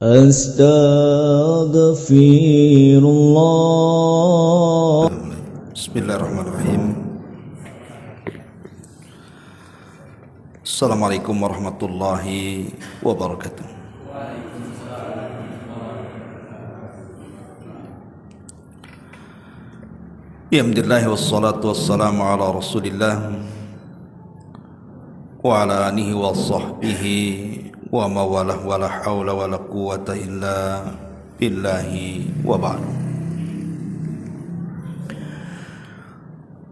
Astaghfirullah. Bismillahirrahmanirrahim. Assalamualaikum warahmatullahi wabarakatuh. Alhamdulillah wassalatu wassalamu ala Rasulillah wa ala alihi wa sahbihi wa mawalah wa la hawla wa la quwwata illa billahi wa ba'd.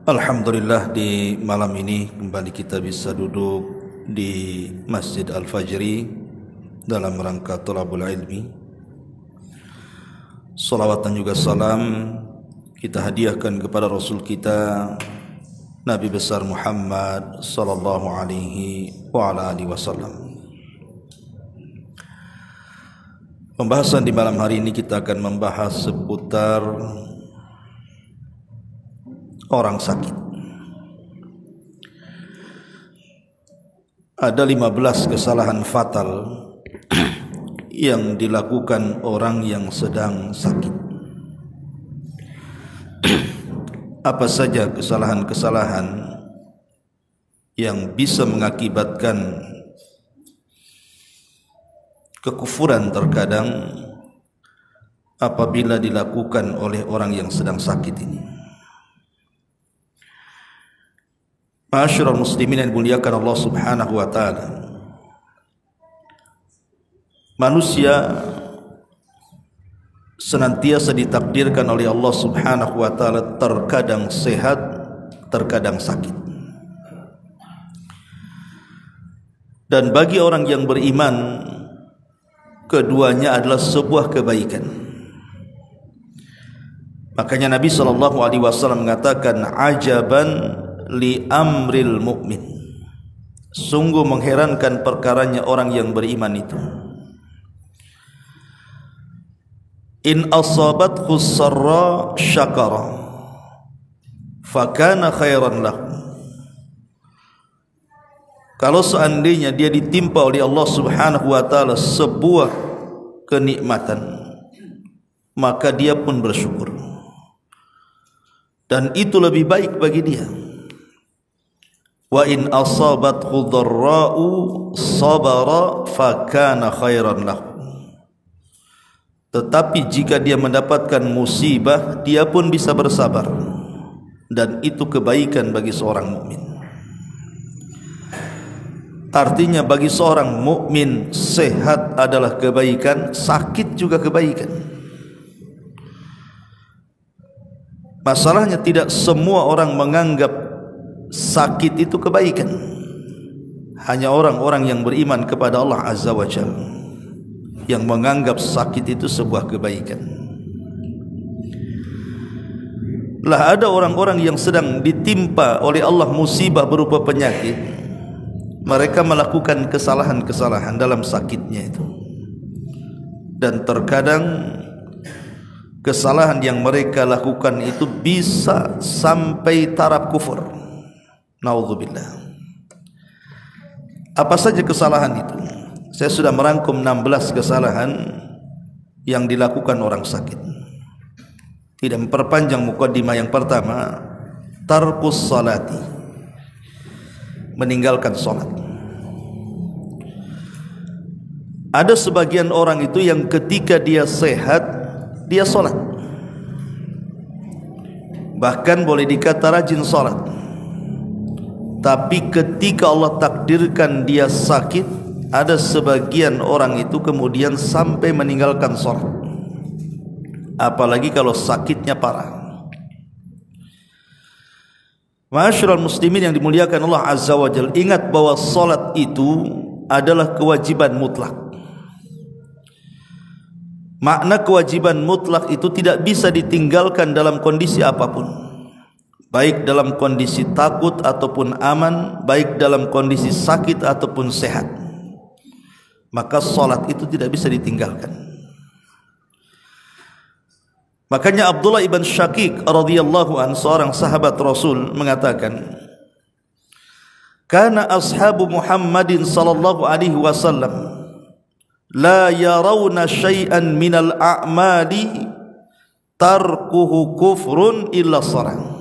Alhamdulillah, di malam ini kembali kita bisa duduk di Masjid Al-Fajri dalam rangka thalabul ilmi. Salawat dan juga salam kita hadiahkan kepada Rasul kita Nabi besar Muhammad sallallahu alaihi wa ala alihi wasallam. Pembahasan di malam hari ini kita akan membahas seputar orang sakit. Ada 15 kesalahan fatal yang dilakukan orang yang sedang sakit. Apa saja kesalahan-kesalahan yang bisa mengakibatkan kekufuran terkadang apabila dilakukan oleh orang yang sedang sakit ini. Ma'asyiral muslimin yang dimuliakan Allah Subhanahu wa taala. Manusia senantiasa ditakdirkan oleh Allah Subhanahu wa taala terkadang sehat, terkadang sakit. Dan bagi orang yang beriman, keduanya adalah sebuah kebaikan. Makanya Nabi SAW mengatakan, ajaban li amril mu'min. Sungguh mengherankan perkaranya orang yang beriman itu. In asabathu sarra syakara fakana khairan lahu. Kalau seandainya dia ditimpa oleh Allah Subhanahu wa taala sebuah kenikmatan, maka dia pun bersyukur, dan itu lebih baik bagi dia. Wa in asabathu dharra'u sabara fakana khairan lahu. Tetapi jika dia mendapatkan musibah, dia pun bisa bersabar, dan itu kebaikan bagi seorang mukmin. Artinya bagi seorang mukmin, sehat adalah kebaikan, sakit juga kebaikan. Masalahnya tidak semua orang menganggap sakit itu kebaikan. Hanya orang-orang yang beriman kepada Allah Azza wa Jalla yang menganggap sakit itu sebuah kebaikan. Lah ada orang-orang yang sedang ditimpa oleh Allah musibah berupa penyakit, mereka melakukan kesalahan-kesalahan dalam sakitnya itu, dan terkadang kesalahan yang mereka lakukan itu bisa sampai taraf kufur. Naudzubillah. Apa saja kesalahan itu? Saya sudah merangkum 16 kesalahan yang dilakukan orang sakit. Tidak memperpanjang mukaddimah. Yang pertama, tarkus salati, meninggalkan salat. Ada sebagian orang itu yang ketika dia sehat, dia salat, bahkan boleh dikata rajin salat. Tapi ketika Allah takdirkan dia sakit, ada sebagian orang itu kemudian sampai meninggalkan salat, apalagi kalau sakitnya parah. Ma'asyiral muslimin yang dimuliakan Allah Azza wa Jalla, ingat bahwa salat itu adalah kewajiban mutlak. Makna kewajiban mutlak itu tidak bisa ditinggalkan dalam kondisi apapun, baik dalam kondisi takut ataupun aman, baik dalam kondisi sakit ataupun sehat. Maka salat itu tidak bisa ditinggalkan. Makanya Abdullah ibn Syaqiq radhiyallahu anhu, seorang sahabat Rasul, mengatakan, "Kana ashabu Muhammadin sallallahu alaihi wasallam la yarawna syai'an minal a'mali tarkuhu kufrun illa sarang.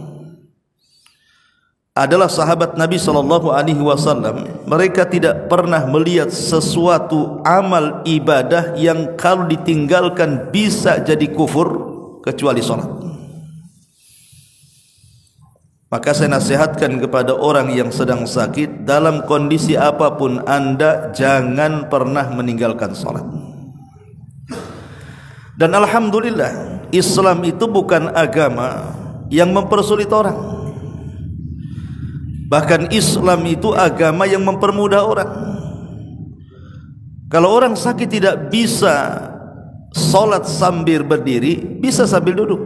Adalah sahabat Nabi SAW, mereka tidak pernah melihat sesuatu amal ibadah yang kalau ditinggalkan bisa jadi kufur kecuali salat. Maka saya nasihatkan kepada orang yang sedang sakit, dalam kondisi apapun Anda jangan pernah meninggalkan salat. Dan alhamdulillah, Islam itu bukan agama yang mempersulit orang. Bahkan Islam itu agama yang mempermudah orang. Kalau orang sakit tidak bisa salat sambil berdiri, bisa sambil duduk.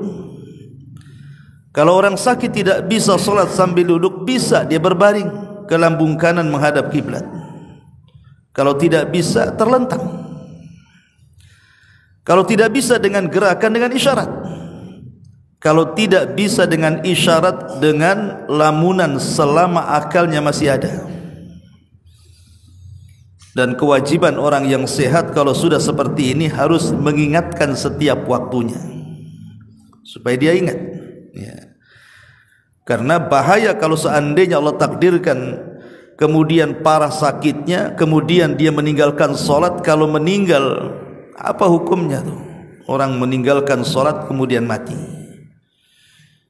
Kalau orang sakit tidak bisa salat sambil duduk, bisa dia berbaring ke lambung kanan menghadap kiblat. Kalau tidak bisa, terlentang. Kalau tidak bisa, dengan gerakan, dengan isyarat. Kalau tidak bisa dengan isyarat, dengan lamunan selama akalnya masih ada. Dan kewajiban orang yang sehat kalau sudah seperti ini harus mengingatkan setiap waktunya, supaya dia ingat ya. Karena bahaya kalau seandainya Allah takdirkan kemudian parah sakitnya, kemudian dia meninggalkan sholat. Kalau meninggal, apa hukumnya tuh? Orang meninggalkan sholat kemudian mati,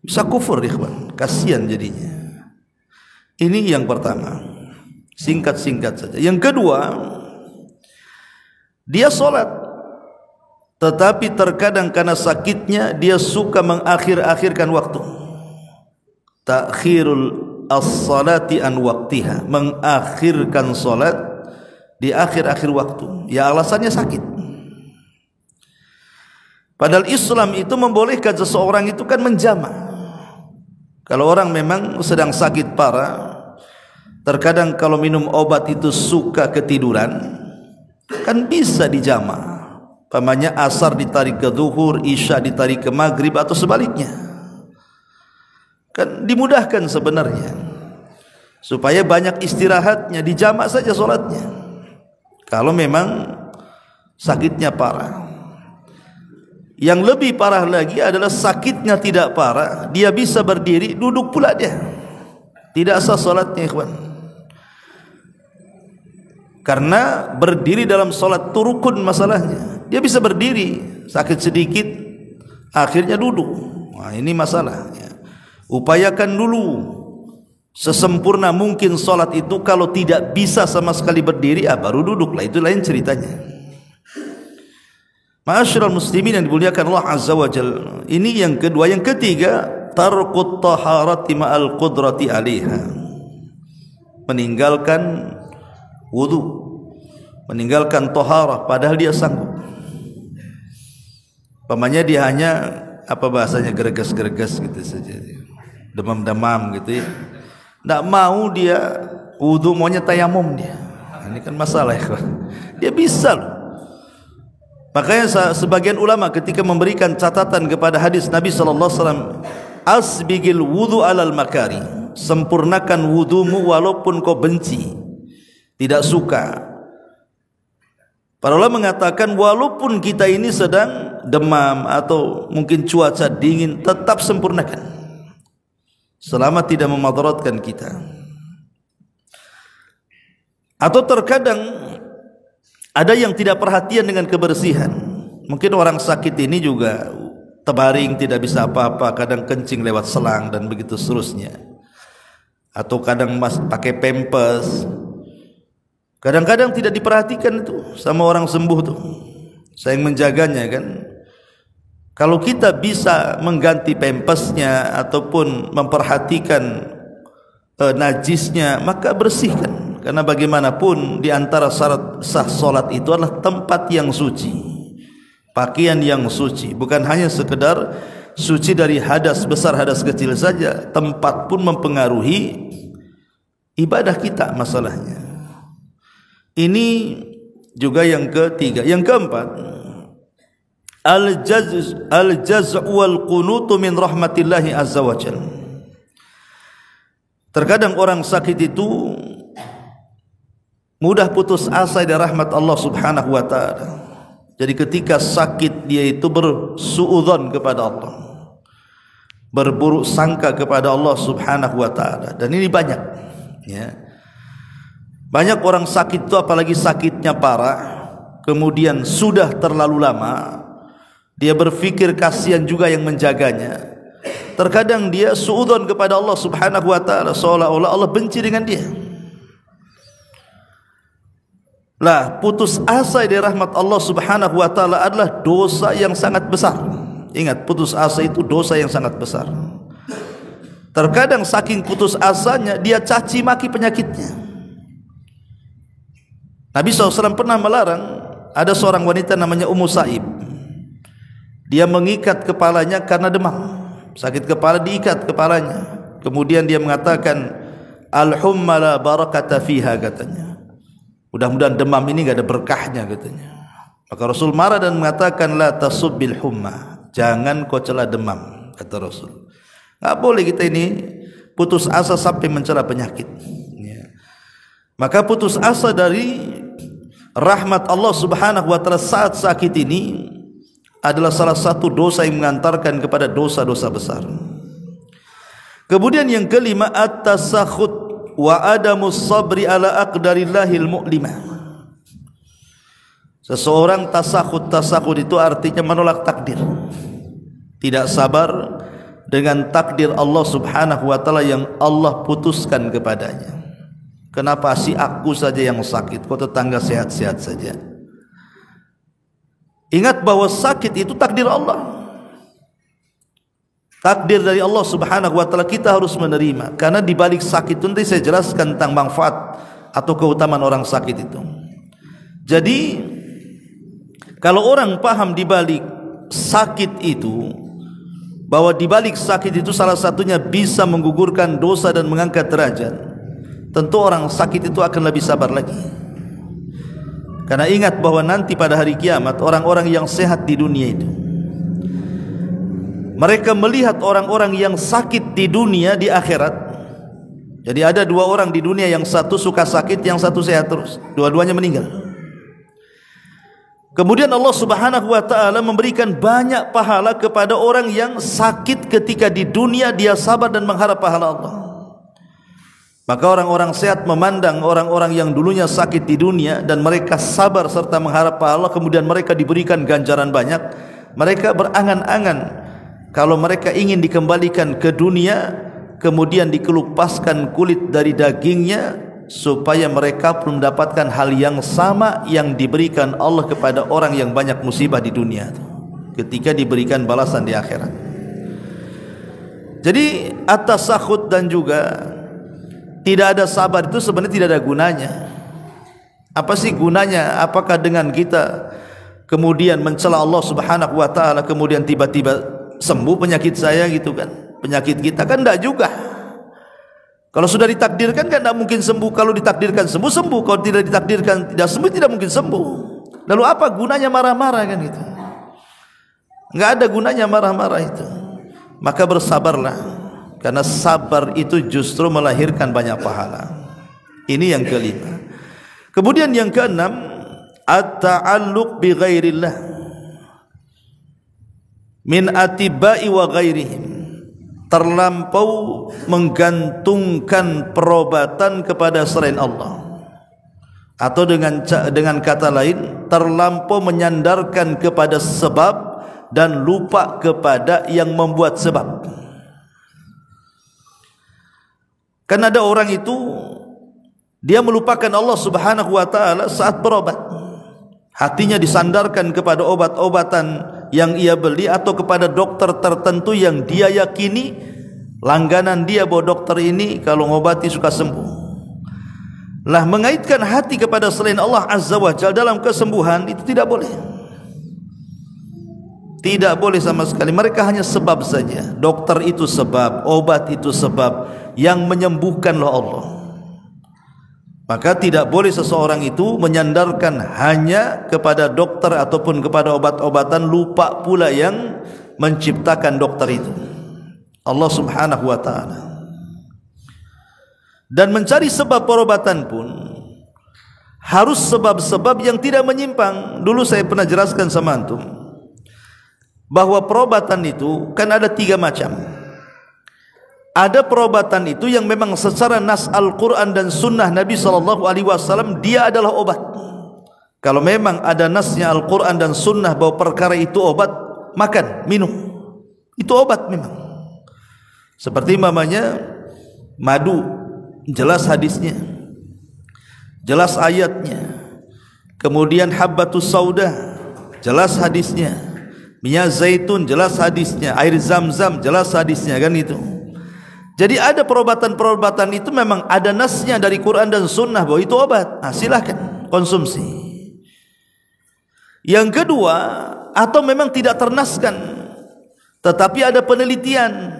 bisa kufur, ikhwan. Kasihan jadinya. Ini yang pertama, singkat-singkat saja. Yang kedua, dia sholat, tetapi terkadang karena sakitnya dia suka mengakhir-akhirkan waktu. Takhirul as-salati an waqtiha, mengakhirkan sholat di akhir-akhir waktu. Ya alasannya sakit. Padahal Islam itu membolehkan seseorang itu kan menjamak. Kalau orang memang sedang sakit parah, terkadang kalau minum obat itu suka ketiduran, kan bisa dijamak. Pamannya asar ditarik ke zuhur, isya ditarik ke maghrib, atau sebaliknya. Kan dimudahkan sebenarnya, supaya banyak istirahatnya, dijamak saja sholatnya. Kalau memang sakitnya parah. Yang lebih parah lagi adalah sakitnya tidak parah, dia bisa berdiri, duduk pula dia, tidak sah salatnya, ikhwan. Karena berdiri dalam salat itu rukun masalahnya. Dia bisa berdiri, sakit sedikit, akhirnya duduk. Nah, ini masalahnya. Upayakan dulu sesempurna mungkin salat itu. Kalau tidak bisa sama sekali berdiri, baru duduklah, itu lain ceritanya. Ma'asyiral muslimin yang dimuliakan Allah Azza wa Jalla. Ini yang kedua. Yang ketiga, tarkut taharati ma'al qudrati 'alaiha. Meninggalkan wudu, meninggalkan taharah padahal dia sanggup. Pamannya dia hanya apa bahasanya, greges-greges gitu saja, demam-demam gitu ya. Tidak mau dia wudu, maunya tayamum dia. Ini kan masalah ya. Dia bisa loh. Makanya sebagian ulama ketika memberikan catatan kepada hadis Nabi SAW, asbigil wudu alal makari, sempurnakan wudumu walaupun kau benci, tidak suka. Para ulama mengatakan walaupun kita ini sedang demam atau mungkin cuaca dingin, tetap sempurnakan selama tidak memadaratkan kita. Atau terkadang ada yang tidak perhatian dengan kebersihan. Mungkin orang sakit ini juga terbaring, tidak bisa apa-apa, kadang kencing lewat selang dan begitu seterusnya. Atau kadang pakai pampers. Kadang-kadang tidak diperhatikan itu sama orang sembuh tuh. Saya yang menjaganya kan. Kalau kita bisa mengganti pampersnya ataupun memperhatikan najisnya, maka bersihkan. Karena bagaimanapun di antara syarat sah salat itu adalah tempat yang suci, pakaian yang suci. Bukan hanya sekedar suci dari hadas besar, hadas kecil saja. Tempat pun mempengaruhi ibadah kita masalahnya. Ini juga yang ketiga. Yang keempat, al-jaz'u wal qunutu min rahmatillahi azza wa jalla. Terkadang orang sakit itu mudah putus asa dari rahmat Allah Subhanahu wa taala. Jadi ketika sakit dia itu bersuudzon kepada Allah, berburuk sangka kepada Allah Subhanahu wa taala. Dan ini banyak, ya. Banyak orang sakit itu, apalagi sakitnya parah, kemudian sudah terlalu lama, dia berpikir kasihan juga yang menjaganya. Terkadang dia suudzon kepada Allah Subhanahu wa taala, seolah-olah Allah benci dengan dia. Lah, putus asa dari rahmat Allah Subhanahu wa taala adalah dosa yang sangat besar. Ingat, putus asa itu dosa yang sangat besar. Terkadang saking putus asanya dia caci maki penyakitnya. Nabi SAW pernah melarang, ada seorang wanita namanya Ummu Sa'ib. Dia mengikat kepalanya karena demam. Sakit kepala, diikat kepalanya. Kemudian dia mengatakan, al-humma la barakata fiha, katanya. Mudah-mudahan demam ini enggak ada berkahnya, katanya. Maka Rasul marah dan mengatakan, la tasubbil humma, jangan kau cela demam, kata Rasul. Enggak boleh kita ini putus asa sampai mencela penyakit, ya. Maka putus asa dari rahmat Allah Subhanahu wa taala saat sakit ini adalah salah satu dosa yang mengantarkan kepada dosa-dosa besar. Kemudian yang kelima, at-tasakhut wa adamus sabri ala aqdarillahil mu'limah. Seseorang tasakhut itu artinya menolak takdir, tidak sabar dengan takdir Allah Subhanahu wa taala yang Allah putuskan kepadanya. Kenapa si aku saja yang sakit, kok tetangga sehat-sehat saja? Ingat bahwa sakit itu takdir Allah, takdir dari Allah Subhanahu wa taala, kita harus menerima. Karena di balik sakit itu nanti saya jelaskan tentang manfaat atau keutamaan orang sakit itu. Jadi kalau orang paham di balik sakit itu, bahwa di balik sakit itu salah satunya bisa menggugurkan dosa dan mengangkat derajat, tentu orang sakit itu akan lebih sabar lagi. Karena ingat bahwa nanti pada hari kiamat, orang-orang yang sehat di dunia itu, mereka melihat orang-orang yang sakit di dunia di akhirat. Jadi ada dua orang di dunia, yang satu suka sakit, yang satu sehat terus, dua-duanya meninggal. Kemudian Allah Subhanahu wa taala memberikan banyak pahala kepada orang yang sakit ketika di dunia, dia sabar dan mengharap pahala Allah. Maka orang-orang sehat memandang orang-orang yang dulunya sakit di dunia dan mereka sabar serta mengharap pahala, kemudian mereka diberikan ganjaran banyak. Mereka berangan-angan kalau mereka ingin dikembalikan ke dunia, kemudian dikelupaskan kulit dari dagingnya, supaya mereka pun mendapatkan hal yang sama yang diberikan Allah kepada orang yang banyak musibah di dunia ketika diberikan balasan di akhirat. Jadi at-tasakhut dan juga tidak ada sabar itu sebenarnya tidak ada gunanya. Apa sih gunanya? Apakah dengan kita kemudian mencela Allah Subhanahu wa taala, kemudian tiba-tiba sembuh penyakit saya gitu kan? Penyakit kita kan enggak juga. Kalau sudah ditakdirkan kan enggak mungkin sembuh. Kalau ditakdirkan sembuh, sembuh. Kalau tidak ditakdirkan tidak sembuh, tidak mungkin sembuh. Lalu apa gunanya marah-marah kan gitu? Enggak ada gunanya marah-marah itu. Maka bersabarlah. Karena sabar itu justru melahirkan banyak pahala. Ini yang kelima. Kemudian yang keenam, at-ta'alluq bi ghairillah min atibai wa ghairihim. Terlampau menggantungkan perobatan kepada selain Allah. Atau dengan kata lain, terlampau menyandarkan kepada sebab dan lupa kepada yang membuat sebab. Karena ada orang itu dia melupakan Allah Subhanahu wa taala saat berobat. Hatinya disandarkan kepada obat-obatan yang ia beli atau kepada dokter tertentu yang dia yakini langganan dia, bahwa dokter ini kalau ngobati suka sembuh. Lah, mengaitkan hati kepada selain Allah Azza wa Jalla dalam kesembuhan itu tidak boleh. Tidak boleh sama sekali. Mereka hanya sebab saja. Dokter itu sebab, obat itu sebab, yang menyembuhkanlah Allah. Maka tidak boleh seseorang itu menyandarkan hanya kepada dokter ataupun kepada obat-obatan, lupa pula yang menciptakan dokter itu, Allah Subhanahu wa taala. Dan mencari sebab perobatan pun harus sebab-sebab yang tidak menyimpang. Dulu saya pernah jelaskan sama antum bahwa perobatan itu kan ada 3 macam. Ada perobatan itu yang memang secara nas Al-Quran dan Sunnah Nabi SAW dia adalah obat. Kalau memang ada nasnya Al-Quran dan Sunnah bahwa perkara itu obat, makan, minum, itu obat memang. Seperti mamanya madu, jelas hadisnya, jelas ayatnya. Kemudian habbatus sauda, jelas hadisnya. Minyak zaitun, jelas hadisnya. Air zam-zam, jelas hadisnya, kan itu. Jadi ada perobatan-perobatan itu memang ada nasnya dari Quran dan Sunnah bahwa itu obat. Nah, silahkan konsumsi. Yang kedua, atau memang tidak ternaskan, tetapi ada penelitian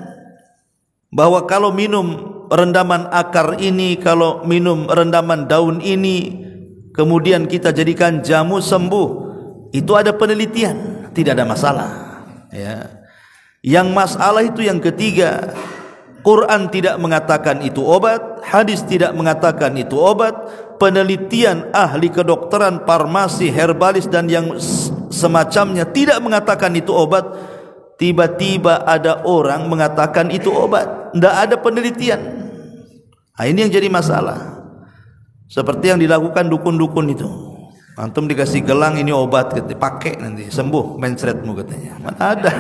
bahwa kalau minum rendaman akar ini, kalau minum rendaman daun ini, kemudian kita jadikan jamu sembuh, itu ada penelitian, tidak ada masalah. Ya. Yang masalah itu yang ketiga, Quran tidak mengatakan itu obat, hadis tidak mengatakan itu obat, penelitian ahli kedokteran, farmasi, herbalis dan yang semacamnya tidak mengatakan itu obat. Tiba-tiba ada orang mengatakan itu obat, tidak ada penelitian. Nah, ini yang jadi masalah. Seperti yang dilakukan dukun-dukun itu. Antum dikasih gelang, ini obat, katanya, pakai nanti sembuh mencretmu, katanya. Mana ada?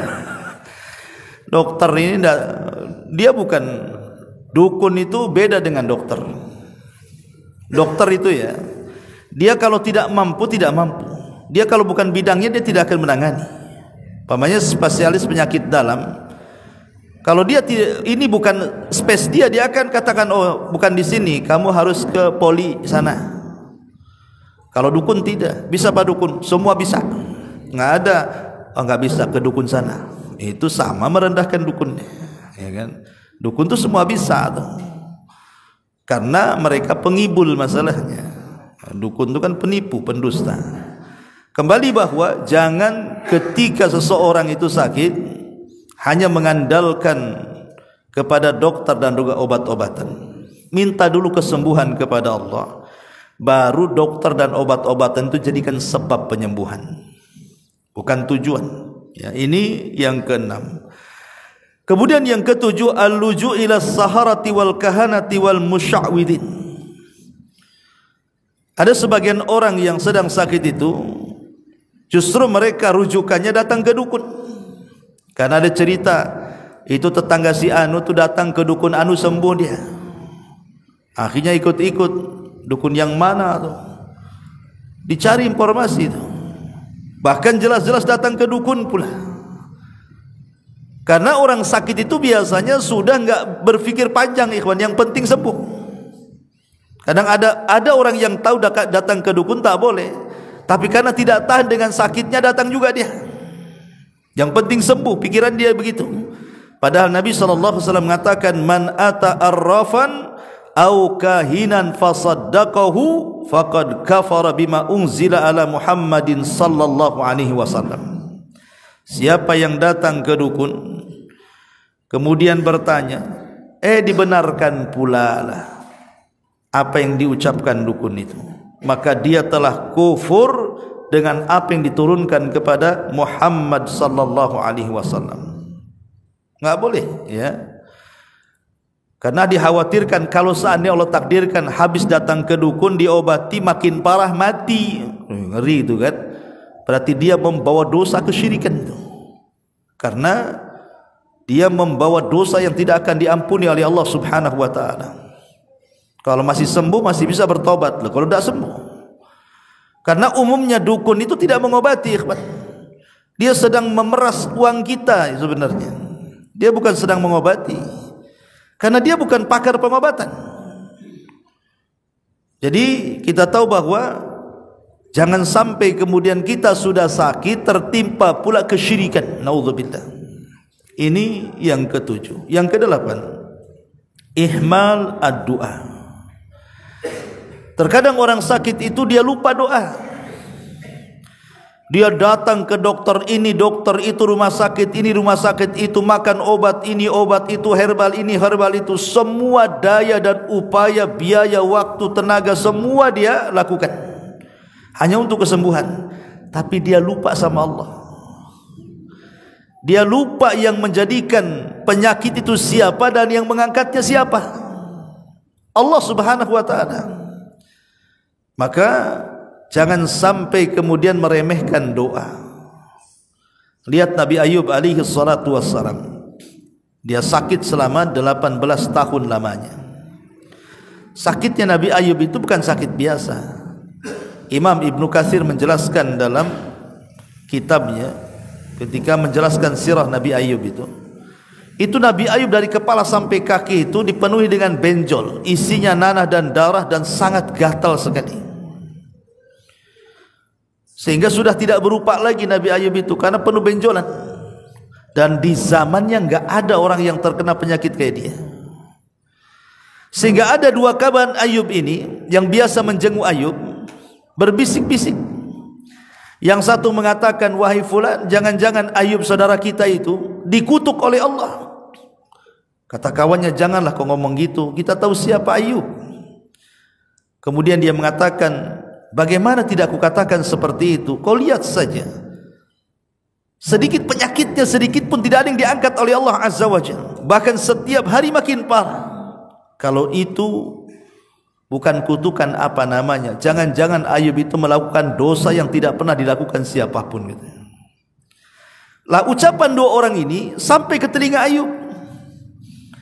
Dokter ini dia bukan dukun, itu beda dengan dokter. Dokter itu ya, dia kalau tidak mampu, tidak mampu. Dia kalau bukan bidangnya, dia tidak akan menangani. Pamannya spesialis penyakit dalam, kalau dia tidak, ini bukan spes dia, dia akan katakan, oh bukan di sini, kamu harus ke poli sana. Kalau dukun tidak, bisa Pak dukun, semua bisa. Nggak ada, oh nggak bisa ke dukun sana. Itu sama merendahkan dukunnya, ya kan? Dukun itu semua bisa tuh. Karena mereka pengibul masalahnya. Dukun itu kan penipu, pendusta. Kembali bahwa jangan ketika seseorang itu sakit hanya mengandalkan kepada dokter dan juga obat-obatan. Minta dulu kesembuhan kepada Allah, baru dokter dan obat-obatan itu jadikan sebab penyembuhan, bukan tujuan. Ya, ini yang keenam. Kemudian yang ketujuh, al-luju' ila saharati wal kahanati wal musya'widin. Ada sebagian orang yang sedang sakit itu, justru mereka rujukannya datang ke dukun. Karena ada cerita, itu tetangga si anu tuh datang ke dukun anu, sembuh dia. Akhirnya ikut-ikut dukun yang mana tuh, dicari informasi itu. Bahkan jelas-jelas datang ke dukun pula. Karena orang sakit itu biasanya sudah enggak berpikir panjang, ikhwan, yang penting sembuh. Kadang ada orang yang tahu datang ke dukun tak boleh, tapi karena tidak tahan dengan sakitnya datang juga dia. Yang penting sembuh, pikiran dia begitu. Padahal Nabi SAW mengatakan, man ata arrafan au kahinan fasaddaqahu faqad kafara bima unzila ala Muhammadin sallallahu alaihi wasallam. Siapa yang datang ke dukun kemudian bertanya, dibenarkan pula lah apa yang diucapkan dukun itu, maka dia telah kufur dengan apa yang diturunkan kepada Muhammad sallallahu alaihi wasallam. Enggak boleh, ya. Karena dikhawatirkan kalau seandainya Allah takdirkan habis datang ke dukun diobati makin parah mati, ngeri itu kan. Berarti dia membawa dosa kesyirikan itu. Karena dia membawa dosa yang tidak akan diampuni oleh Allah Subhanahu wa taala. Kalau masih sembuh masih bisa bertobat loh, kalau tidak sembuh. Karena umumnya dukun itu tidak mengobati, ikhwan. Dia sedang memeras uang kita sebenarnya. Dia bukan sedang mengobati. Karena dia bukan pakar pengobatan. Jadi kita tahu bahwa jangan sampai kemudian kita sudah sakit tertimpa pula kesyirikan. Naudzubillah. Ini yang ketujuh. Yang kedelapan, ihmal ad-du'a. Terkadang orang sakit itu dia lupa doa. Dia datang ke dokter ini, dokter itu, rumah sakit ini, rumah sakit itu, makan obat ini, obat itu, herbal ini, herbal itu. Semua daya dan upaya, biaya, waktu, tenaga, semua dia lakukan. hanya untuk kesembuhan, tapi dia lupa sama Allah. Dia lupa yang menjadikan penyakit itu siapa dan yang mengangkatnya siapa, Allah Subhanahu wa ta'ala. Maka jangan sampai kemudian meremehkan doa. Lihat Nabi Ayub alaihi salatu wassalam, dia sakit selama 18 tahun lamanya. Sakitnya Nabi Ayub itu bukan sakit biasa. Imam Ibnu Katsir menjelaskan dalam kitabnya ketika menjelaskan sirah Nabi Ayub itu Nabi Ayub dari kepala sampai kaki itu dipenuhi dengan benjol, isinya nanah dan darah dan sangat gatal sekali, sehingga sudah tidak berupa lagi Nabi Ayub itu karena penuh benjolan. Dan di zamannya enggak ada orang yang terkena penyakit kayak dia, sehingga ada dua kawan Ayub ini yang biasa menjenguk Ayub berbisik-bisik. Yang satu mengatakan, wahai fulan, jangan-jangan Ayub saudara kita itu dikutuk oleh Allah. Kata kawannya, janganlah kau ngomong gitu, kita tahu siapa Ayub. Kemudian dia mengatakan, bagaimana tidak aku katakan seperti itu? Kau lihat saja, sedikit penyakitnya sedikit pun tidak ada yang diangkat oleh Allah Azza wa Jalla, bahkan setiap hari makin parah. Kalau itu bukan kutukan apa namanya, jangan-jangan Ayub itu melakukan dosa yang tidak pernah dilakukan siapapun gitu. Lah ucapan dua orang ini sampai ke telinga Ayub.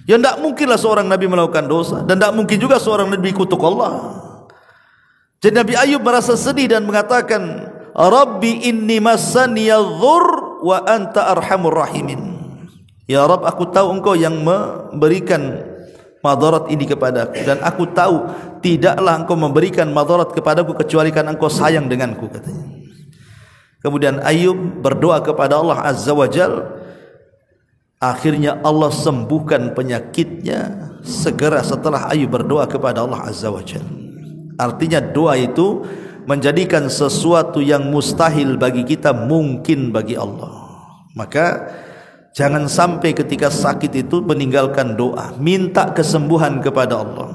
Ya tidak mungkinlah seorang Nabi melakukan dosa, dan tidak mungkin juga seorang Nabi kutuk Allah. Jadi Nabi Ayub merasa sedih dan mengatakan, Rabbi inni massaniyadh-dhurr wa anta arhamur rahimin. Ya Rabb, aku tahu engkau yang memberikan madarat ini kepadaku, dan aku tahu tidaklah engkau memberikan madarat kepadaku kecuali karena engkau sayang denganku, katanya. Kemudian Ayub berdoa kepada Allah Azza wa Jal. Akhirnya Allah sembuhkan penyakitnya segera setelah Ayub berdoa kepada Allah Azza wa Jal. Artinya doa itu menjadikan sesuatu yang mustahil bagi kita mungkin bagi Allah. Maka jangan sampai ketika sakit itu meninggalkan doa, minta kesembuhan kepada Allah.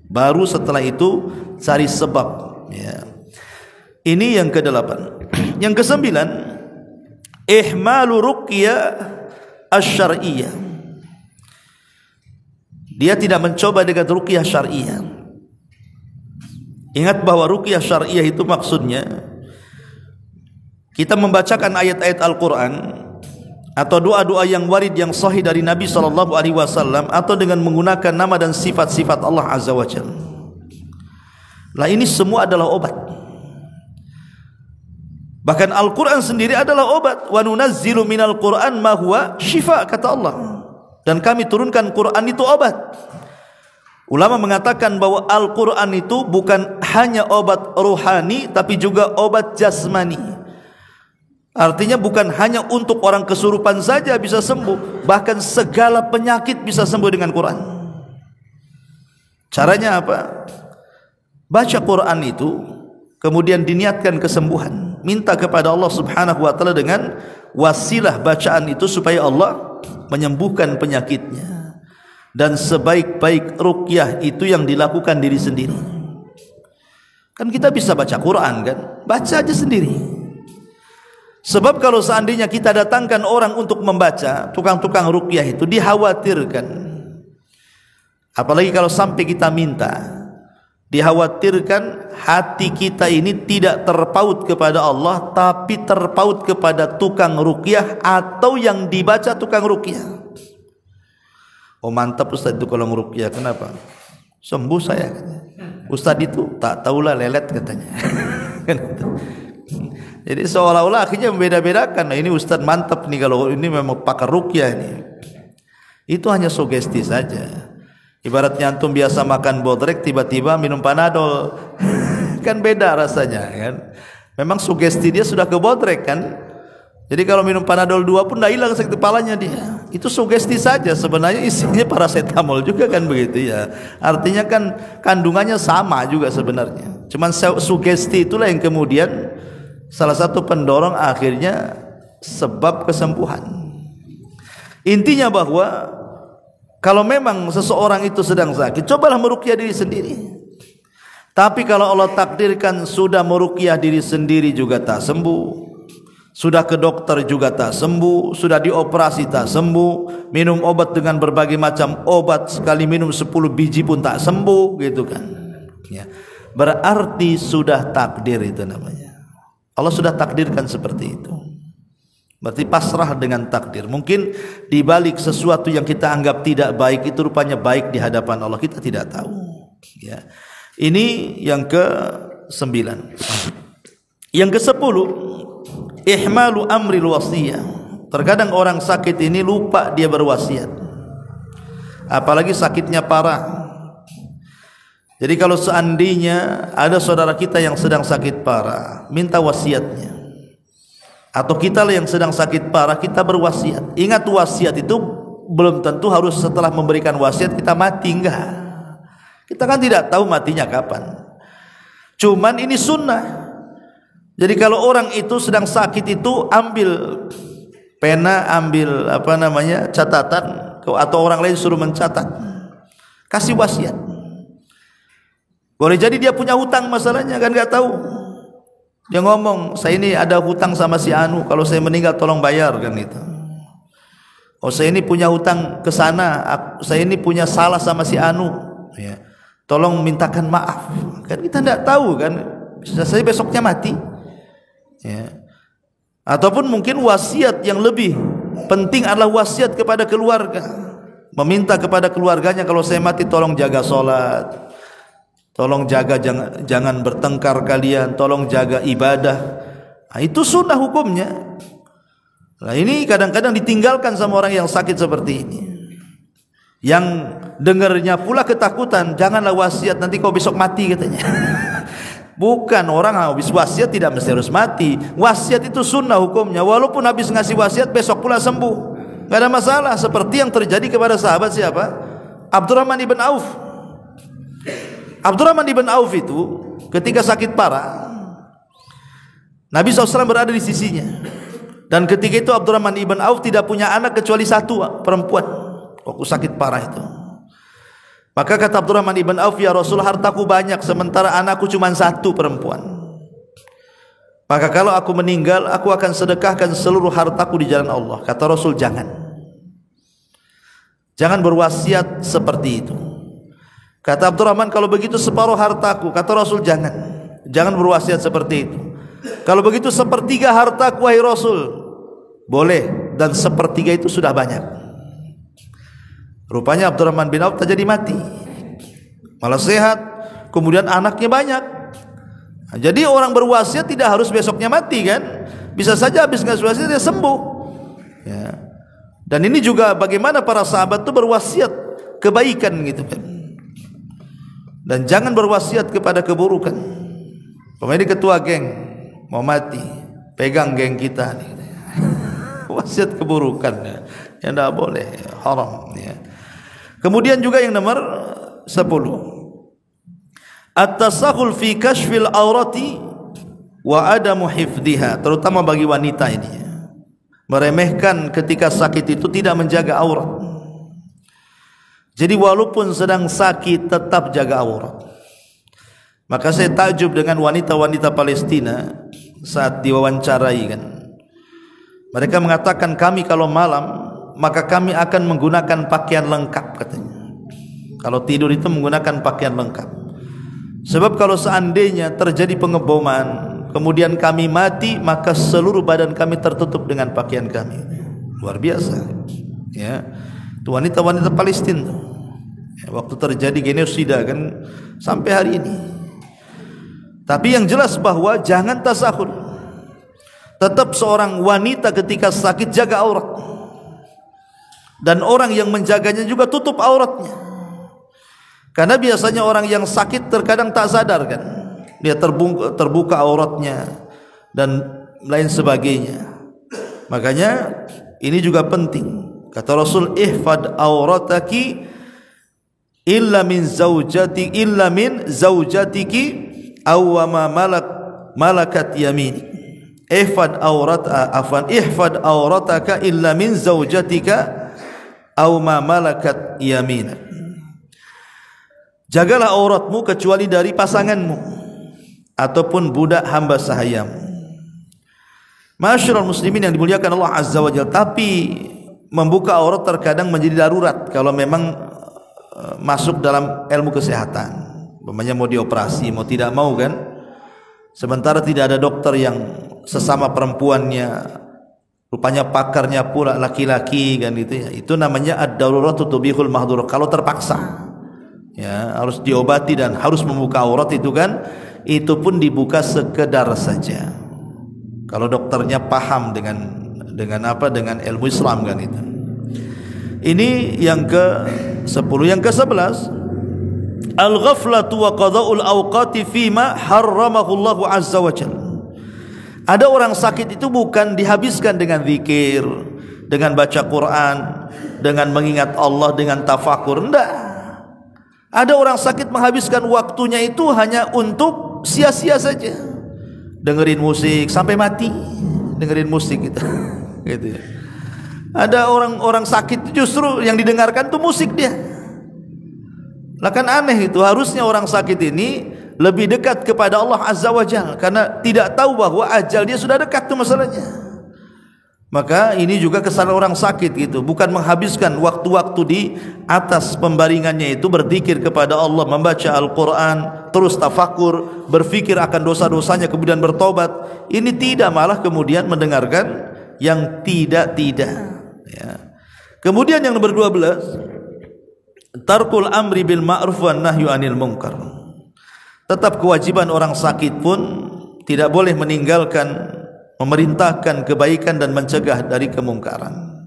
Baru setelah itu cari sebab. Ya. Ini yang ke-8. Yang ke-9, ihmalu ruqyah asy-syar'iyyah. Dia tidak mencoba dengan ruqyah syar'iyyah. Ingat bahwa ruqyah syar'iyyah itu maksudnya kita membacakan ayat-ayat Al-Quran atau doa-doa yang warid yang sahih dari Nabi SAW, atau dengan menggunakan nama dan sifat-sifat Allah Azza wa Jalla. Lah ini semua adalah obat. Bahkan Al-Quran sendiri adalah obat. Wa nunazzilu minal Quran ma huwa syifa, kata Allah. Dan kami turunkan Quran itu obat. Ulama mengatakan bahwa Al-Quran itu bukan hanya obat rohani, tapi juga obat jasmani. Artinya bukan hanya untuk orang kesurupan saja bisa sembuh, bahkan segala penyakit bisa sembuh dengan Quran. Caranya apa? Baca Quran itu, kemudian diniatkan kesembuhan, minta kepada Allah Subhanahu wa ta'ala dengan wasilah bacaan itu supaya Allah menyembuhkan penyakitnya. Dan sebaik-baik ruqyah itu yang dilakukan diri sendiri. Kan kita bisa baca Quran kan, baca aja sendiri. Sebab kalau seandainya kita datangkan orang untuk membaca, tukang-tukang ruqyah itu dikhawatirkan. Apalagi kalau sampai kita minta, dikhawatirkan hati kita ini tidak terpaut kepada Allah, tapi terpaut kepada tukang ruqyah atau yang dibaca tukang ruqyah. Oh mantap Ustaz itu kalau ngeruqyah, kenapa? Sembuh saya. Ustaz itu tak tahulah lelet katanya. Jadi seolah-olah akhirnya membeda-bedakan. Nah, ini Ustaz mantap nih kalau ini memang pakar ruqyah ini. Itu hanya sugesti saja. Ibaratnya antum biasa makan bodrek, tiba-tiba minum panadol, kan beda rasanya kan. Memang sugesti dia sudah ke bodrek kan. Jadi kalau minum panadol 2 pun dah hilang sakit kepalanya dia. Itu sugesti saja, sebenarnya isinya paracetamol juga kan begitu ya. Artinya kan kandungannya sama juga sebenarnya. Cuman sugesti itulah yang kemudian salah satu pendorong akhirnya sebab kesembuhan. Intinya bahwa kalau memang seseorang itu sedang sakit, cobalah meruqyah diri sendiri. Tapi kalau Allah takdirkan sudah meruqyah diri sendiri juga tak sembuh, sudah ke dokter juga tak sembuh, sudah dioperasi tak sembuh, minum obat dengan berbagai macam obat, sekali minum 10 biji pun tak sembuh, gitu kan ya. Berarti sudah takdir, itu namanya. Allah sudah takdirkan seperti itu. Berarti pasrah dengan takdir. Mungkin di balik sesuatu yang kita anggap tidak baik itu rupanya baik di hadapan Allah, kita tidak tahu ya. Ini yang ke-9. Yang ke-10, ihmalu amril wasiyah. Terkadang orang sakit ini lupa dia berwasiat, apalagi sakitnya parah. Jadi kalau seandainya ada saudara kita yang sedang sakit parah, minta wasiatnya. Atau kita yang sedang sakit parah, kita berwasiat. Ingat, wasiat itu belum tentu harus setelah memberikan wasiat kita mati, enggak. Kita kan tidak tahu matinya kapan. Cuman ini sunnah. Jadi kalau orang itu sedang sakit itu, ambil pena, ambil catatan, atau orang lain suruh mencatat, kasih wasiat. Boleh jadi dia punya hutang, masalahnya kan nggak tahu. Dia ngomong, saya ini ada hutang sama si Anu, kalau saya meninggal tolong bayar, kan gitu. Oh, saya ini punya hutang ke sana, saya ini punya salah sama si Anu ya, tolong mintakan maaf. Kan kita tidak tahu kan, bisa saja besoknya mati ya. Ataupun mungkin wasiat yang lebih penting adalah wasiat kepada keluarga, meminta kepada keluarganya, kalau saya mati tolong jaga sholat, tolong jaga jangan bertengkar kalian, tolong jaga ibadah. Nah, itu sunnah hukumnya. Nah, ini kadang-kadang ditinggalkan sama orang yang sakit seperti ini. Yang dengarnya pula ketakutan, janganlah wasiat nanti kau besok mati, katanya. Bukan, orang habis wasiat tidak mesti harus mati. Wasiat itu sunnah hukumnya. Walaupun habis ngasih wasiat besok pula sembuh, nggak ada masalah. Seperti yang terjadi kepada sahabat siapa? Abdurrahman ibn Auf. Abdurrahman ibn Auf itu ketika sakit parah, Nabi SAW berada di sisinya. Dan ketika itu Abdurrahman ibn Auf tidak punya anak kecuali satu perempuan waktu sakit parah itu. Maka kata Abdurrahman ibn Auf, ya Rasul, hartaku banyak sementara anakku cuma satu perempuan. Maka kalau aku meninggal, aku akan sedekahkan seluruh hartaku di jalan Allah. Kata Rasul, jangan berwasiat seperti itu. Kata Abdurrahman, kalau begitu separuh hartaku. Kata Rasul, jangan berwasiat seperti itu. Kalau begitu sepertiga hartaku, wahai Rasul. Boleh, dan sepertiga itu sudah banyak. Rupanya Abdurrahman bin Auf tak jadi mati, malah sehat, kemudian anaknya banyak. Nah, jadi orang berwasiat tidak harus besoknya mati kan, bisa saja habis ngasih wasiat dia sembuh ya. Dan ini juga bagaimana para sahabat itu berwasiat kebaikan gitu kan. Dan jangan berwasiat kepada keburukan. Pemain ketua geng mau mati, pegang geng kita nih. Wasiat keburukan ya tidak boleh, haram ya. Kemudian juga yang nomor 10, at-tasakhul fi kashfil aurati wa adamu hifdhiha, terutama bagi wanita ini ya. Meremehkan ketika sakit itu, tidak menjaga aurat. Jadi walaupun sedang sakit tetap jaga aurat. Maka saya takjub dengan wanita-wanita Palestina saat diwawancarai kan. Mereka mengatakan, kami kalau malam maka kami akan menggunakan pakaian lengkap, katanya. Kalau tidur itu menggunakan pakaian lengkap. Sebab kalau seandainya terjadi pengeboman, kemudian kami mati, maka seluruh badan kami tertutup dengan pakaian kami. Luar biasa ya. Itu wanita-wanita Palestina ya, waktu terjadi genosida kan, sampai hari ini. Tapi yang jelas bahwa jangan tasahul. Tetap seorang wanita ketika sakit jaga aurat. Dan orang yang menjaganya juga tutup auratnya. Karena biasanya orang yang sakit terkadang tak sadar kan, dia terbuka auratnya dan lain sebagainya. Makanya ini juga penting. Kata Rasul, ihfad aurataki illa min zaujatiki aw ma malakat yaminik. Ihfad aurataka illa min zaujatika aw ma malakat yaminak. Jagalah auratmu kecuali dari pasanganmu ataupun budak hamba sahayamu. Ma'asyiral muslimin yang dimuliakan Allah Azza wa Jalla, tapi membuka aurat terkadang menjadi darurat kalau memang masuk dalam ilmu kesehatan. Umpamanya mau dioperasi, mau tidak mau kan. Sementara tidak ada dokter yang sesama perempuannya, rupanya pakarnya pula laki-laki kan gitu ya. Itu namanya ad-daruratu tubihul mahdzur. Kalau terpaksa ya harus diobati dan harus membuka aurat itu kan, itu pun dibuka sekedar saja. Kalau dokternya paham dengan ilmu Islam kan itu. Ini yang ke-10. Yang ke-11, al-ghaflatu wa qada'ul awqati fima harramahu Allah azza wa jalla. Ada orang sakit itu bukan dihabiskan dengan zikir, dengan baca Quran, dengan mengingat Allah, dengan tafakur. Enggak. Ada orang sakit menghabiskan waktunya itu hanya untuk sia-sia saja. Dengerin musik sampai mati, dengerin musik gitu. Gitu ya. Ada orang sakit justru yang didengarkan itu musik dia. Lah kan aneh itu, harusnya orang sakit ini lebih dekat kepada Allah Azza wa Jalla karena tidak tahu bahwa ajal dia sudah dekat tuh masalahnya. Maka ini juga kesalahan orang sakit gitu, bukan menghabiskan waktu-waktu di atas pembaringannya itu berzikir kepada Allah, membaca Al-Quran, terus tafakur, berfikir akan dosa-dosanya kemudian bertobat. Ini tidak, malah kemudian mendengarkan yang tidak-tidak ya. Kemudian yang nomor 12, tarkul amri bil ma'ruf wan nahyu anil munkar. Tetap kewajiban orang sakit pun tidak boleh meninggalkan, memerintahkan kebaikan dan mencegah dari kemungkaran.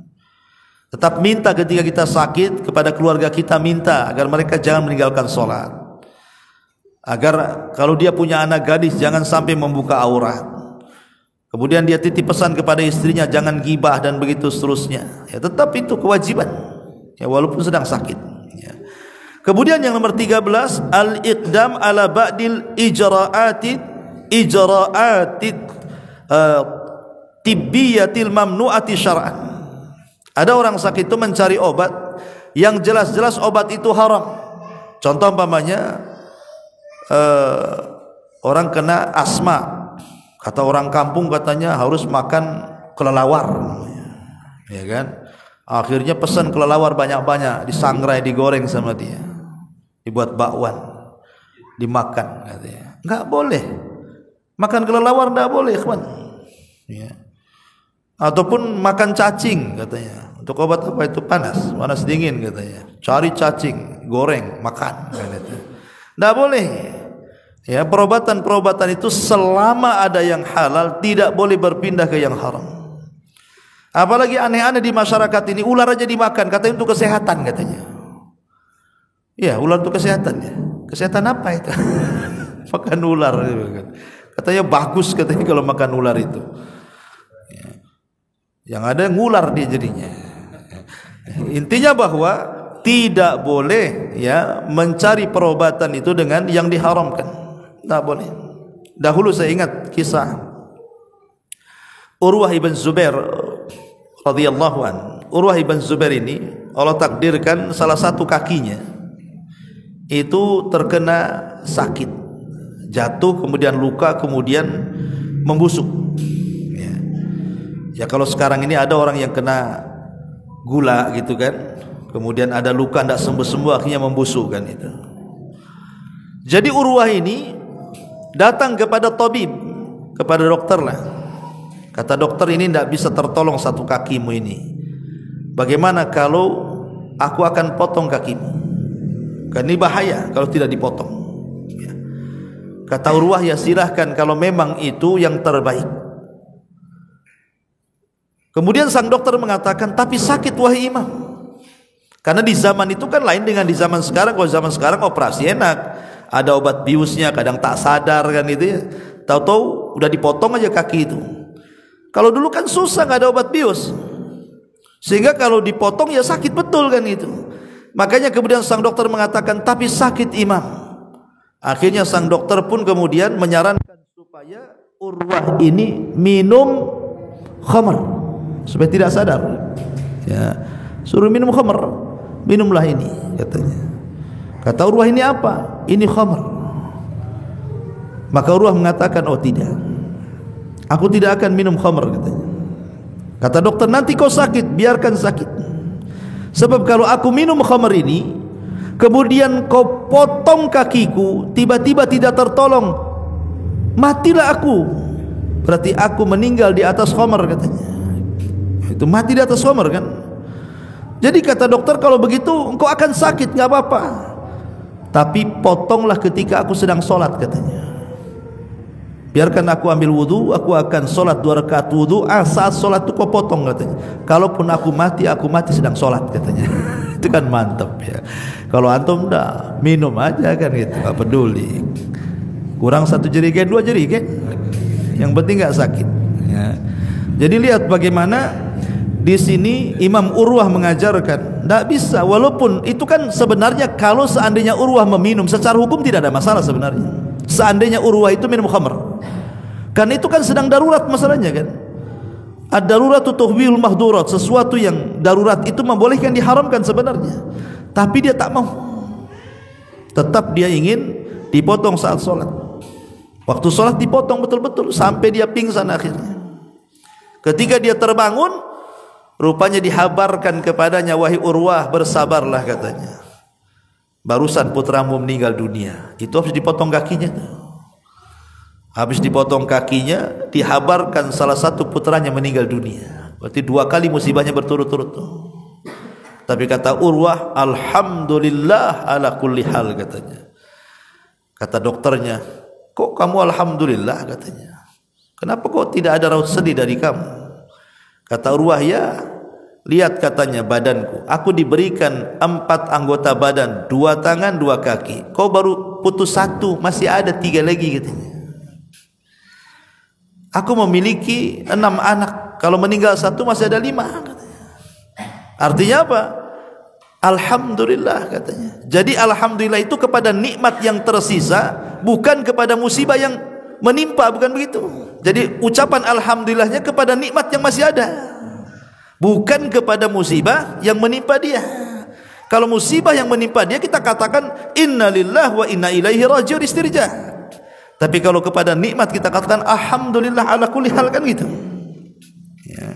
Tetap minta ketika kita sakit kepada keluarga kita, minta agar mereka jangan meninggalkan sholat, agar kalau dia punya anak gadis jangan sampai membuka aurat. Kemudian dia titip pesan kepada istrinya jangan gibah dan begitu seterusnya. Ya, tetap itu kewajiban ya, walaupun sedang sakit ya. Kemudian yang nomor 13, al-iqdam ala ba'dil ijra'atit tibbiyatil mamnu'ati syar'an. Ada orang sakit itu mencari obat yang jelas-jelas obat itu haram. Contoh umpamanya orang kena asma, kata orang kampung katanya harus makan kelelawar ya kan. Akhirnya pesan kelelawar banyak-banyak, disangrai, digoreng sama dia, dibuat bakwan, dimakan katanya. Enggak boleh makan kelelawar, enggak boleh kawan ya. Ataupun makan cacing katanya, untuk obat apa itu, panas dingin katanya, cari cacing, goreng, makan gitu. Enggak boleh ya. Perobatan itu selama ada yang halal tidak boleh berpindah ke yang haram. Apalagi aneh-aneh di masyarakat ini, ular aja dimakan, katanya untuk kesehatan katanya. Ya, ular untuk kesehatan ya. Kesehatan apa itu? Makan ular katanya bagus katanya kalau makan ular itu ya. Yang ada ngular dia jadinya. Intinya bahwa tidak boleh ya mencari perobatan itu dengan yang diharamkan, tidak boleh. Dahulu saya ingat kisah Urwah ibn Zubair radhiyallahu an. Urwah ibn Zubair ini Allah takdirkan salah satu kakinya itu terkena sakit, jatuh kemudian luka, kemudian membusuk ya. Ya kalau sekarang ini ada orang yang kena gula gitu kan, kemudian ada luka tidak sembuh-sembuh, akhirnya membusuk kan itu. Jadi Urwah ini datang kepada tabib, kepada dokter lah. Kata dokter, ini tidak bisa tertolong satu kakimu ini. Bagaimana kalau aku akan potong kakimu? Kan ini bahaya kalau tidak dipotong ya. Kata Urwah, ya silahkan kalau memang itu yang terbaik. Kemudian sang dokter mengatakan, tapi sakit wahai imam. Karena di zaman itu kan lain dengan di zaman sekarang. Kalau zaman sekarang operasi enak, ada obat biusnya, kadang tak sadar kan itu ya. Tahu-tahu udah dipotong aja kaki itu. Kalau dulu kan susah, nggak ada obat bius, sehingga kalau dipotong ya sakit betul kan itu. Makanya kemudian sang dokter mengatakan, tapi sakit imam. Akhirnya sang dokter pun kemudian menyarankan supaya Urwah ini minum khamr supaya tidak sadar ya. Suruh minum khamr, minumlah ini katanya. Kata Urwah, ini apa? Ini khamr. Maka Urwah mengatakan, oh tidak, aku tidak akan minum khamr, katanya. Kata dokter, nanti kau sakit, biarkan sakit. Sebab kalau aku minum khamr ini, kemudian kau potong kakiku, tiba-tiba tidak tertolong, matilah aku. Berarti aku meninggal di atas khamr, katanya. Itu mati di atas khamr kan. Jadi kata dokter, kalau begitu engkau akan sakit, enggak apa-apa, tapi potonglah ketika aku sedang solat, katanya. Biarkan aku ambil wudu, aku akan solat 2 rakaat wudu, saat solat itu kau potong, katanya. Kalaupun aku mati sedang solat, katanya. Itu kan mantap ya. Kalau antum dah minum aja kan gitu, gak peduli. Kurang 1 jerigen 2 jerigen, yang penting gak sakit ya. Jadi lihat bagaimana di sini Imam Urwah mengajarkan, tidak bisa, walaupun itu kan sebenarnya kalau seandainya Urwah meminum secara hukum tidak ada masalah sebenarnya. Seandainya Urwah itu minum khamr, karena itu kan sedang darurat masalahnya kan. Ad-daruratu tuhwil mahdurat, sesuatu yang darurat itu membolehkan diharamkan sebenarnya, tapi dia tak mau, tetap dia ingin dipotong saat solat. Waktu solat dipotong betul-betul sampai dia pingsan akhirnya. Ketika dia terbangun, rupanya dihabarkan kepadanya, wahai Urwah, bersabarlah, katanya, barusan putramu meninggal dunia. Itu harus dipotong kakinya. Habis dipotong kakinya, dihabarkan salah satu putranya meninggal dunia. Berarti 2 kali musibahnya berturut-turut. Tapi kata Urwah, alhamdulillah ala kulli hal, katanya. Kata dokternya, kok kamu alhamdulillah, katanya. Kenapa kok tidak ada raut sedih dari kamu? Kata Urwah, ya lihat, katanya, badanku, aku diberikan 4 anggota badan, 2 tangan 2 kaki, kau baru putus 1, masih ada 3 lagi, katanya. Aku memiliki 6 anak, kalau meninggal 1 masih ada 5, katanya. Artinya apa? Alhamdulillah, katanya. Jadi alhamdulillah itu kepada nikmat yang tersisa, bukan kepada musibah yang menimpa, bukan begitu. Jadi ucapan alhamdulillahnya kepada nikmat yang masih ada, bukan kepada musibah yang menimpa dia. Kalau musibah yang menimpa dia, kita katakan innalillahi wa inna ilaihi raji'un, istirja. Tapi kalau kepada nikmat kita katakan alhamdulillah ala kulli hal, kan gitu ya.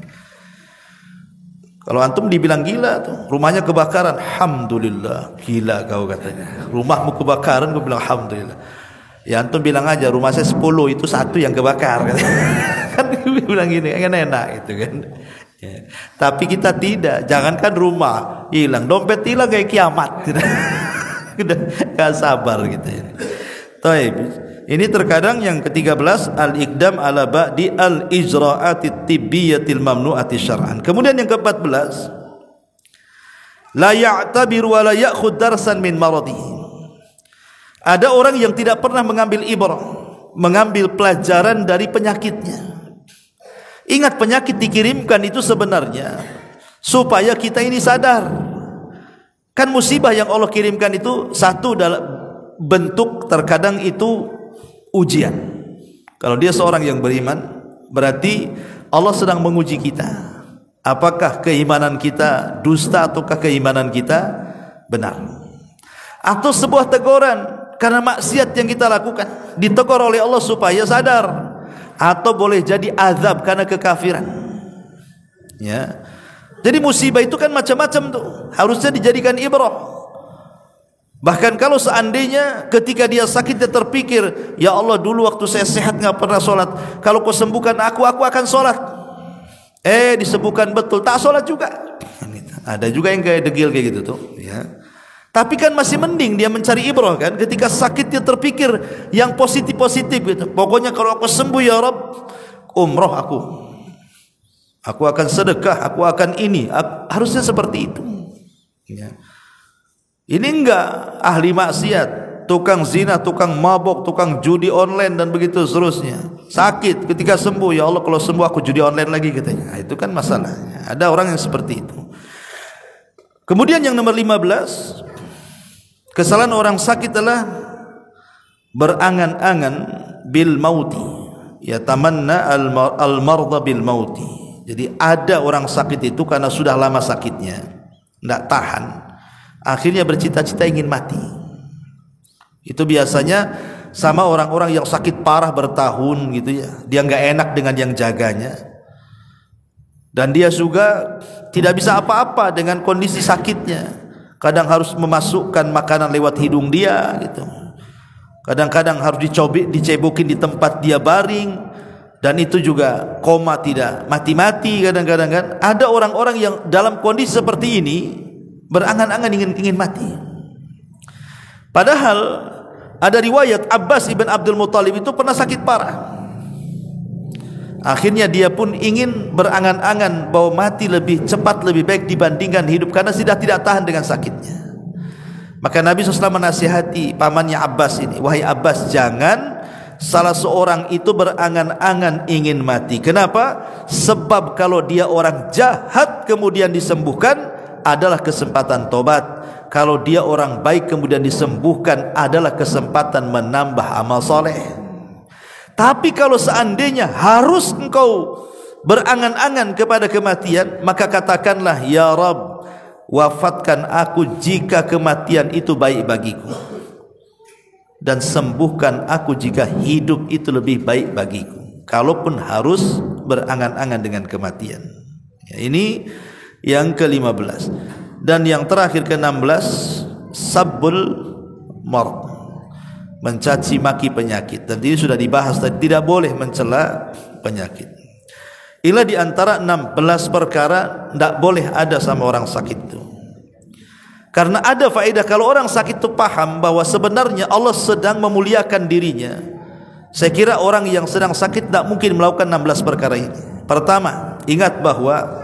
Kalau antum dibilang gila tuh, rumahnya kebakaran, alhamdulillah, gila kau, katanya. Rumahmu kebakaran, kau bilang alhamdulillah. Ya antum bilang aja, rumah saya 10, itu 1 yang kebakar, katanya. Kan bilang gini, kan enak gitu kan ya. Tapi kita tidak, jangankan rumah hilang, dompet hilang kayak kiamat. Udah gak sabar gitu ya. Taib. Ini terkadang yang ke-13, al-iqdam ala ba'di al-ijra'ati tibbiyatil mamnu'ati syar'an. Kemudian yang ke-14, la ya'tabiru wa la ya'khud darsan min maradihi. Ada orang yang tidak pernah mengambil ibrah, mengambil pelajaran dari penyakitnya. Ingat, penyakit dikirimkan itu sebenarnya supaya kita ini sadar. Kan musibah yang Allah kirimkan itu satu dalam bentuk, terkadang itu ujian. Kalau dia seorang yang beriman, berarti Allah sedang menguji kita. Apakah keimanan kita dusta ataukah keimanan kita benar? Atau sebuah teguran karena maksiat yang kita lakukan, ditegur oleh Allah supaya sadar. Atau boleh jadi azab karena kekafiran ya. Jadi musibah itu kan macam-macam tuh, harusnya dijadikan ibrah. Bahkan kalau seandainya ketika dia sakit dia terpikir, ya Allah, dulu waktu saya sehat nggak pernah sholat, kalau kau sembuhkan aku akan sholat. Disembuhkan betul, tak sholat juga. Ada juga yang kayak degil kayak gitu tuh ya. Tapi kan masih mending dia mencari ibrah kan. Ketika sakit dia terpikir yang positif-positif gitu. Pokoknya kalau aku sembuh ya Rabb, umroh aku akan sedekah, aku akan ini. Harusnya seperti itu ya. Ini enggak, ahli maksiat, tukang zina, tukang mabok, tukang judi online dan begitu seterusnya. Sakit, ketika sembuh, ya Allah kalau sembuh aku judi online lagi, katanya. Nah, itu kan masalahnya. Ada orang yang seperti itu. Kemudian yang nomor 15, kesalahan orang sakit adalah berangan-angan bil mauti, ya tamanna al marda bil mauti. Jadi ada orang sakit itu karena sudah lama sakitnya, tidak tahan, akhirnya bercita-cita ingin mati. Itu biasanya sama orang-orang yang sakit parah bertahun gitu ya. Dia nggak enak dengan yang jaganya. Dan dia juga tidak bisa apa-apa dengan kondisi sakitnya. Kadang harus memasukkan makanan lewat hidung dia gitu. Kadang-kadang harus dicebokin di tempat dia baring. Dan itu juga koma, tidak mati-mati kadang-kadang kan. Ada orang-orang yang dalam kondisi seperti ini berangan-angan ingin mati. Padahal ada riwayat Abbas ibn Abdul Muttalib itu pernah sakit parah. Akhirnya dia pun ingin berangan-angan bahwa mati lebih cepat, lebih baik dibandingkan hidup, karena sudah tidak tahan dengan sakitnya. Maka Nabi SAW menasihati pamannya Abbas ini, wahai Abbas, jangan salah seorang itu berangan-angan ingin mati. Kenapa? Sebab kalau dia orang jahat kemudian disembuhkan adalah kesempatan tobat. Kalau dia orang baik kemudian disembuhkan adalah kesempatan menambah amal soleh. Tapi kalau seandainya harus engkau berangan-angan kepada kematian, maka katakanlah, ya Rabb, wafatkan aku jika kematian itu baik bagiku, dan sembuhkan aku jika hidup itu lebih baik bagiku. Kalaupun harus berangan-angan dengan kematian. Ya, ini yang ke-15. Dan yang terakhir ke-16, sabbul mard, mencaci maki penyakit. Dan ini sudah dibahas tadi, tidak boleh mencela penyakit. Inilah di antara 16 perkara tidak boleh ada sama orang sakit itu. Karena ada faedah kalau orang sakit itu paham bahwa sebenarnya Allah sedang memuliakan dirinya. Saya kira orang yang sedang sakit tidak mungkin melakukan 16 perkara ini. Pertama, ingat bahwa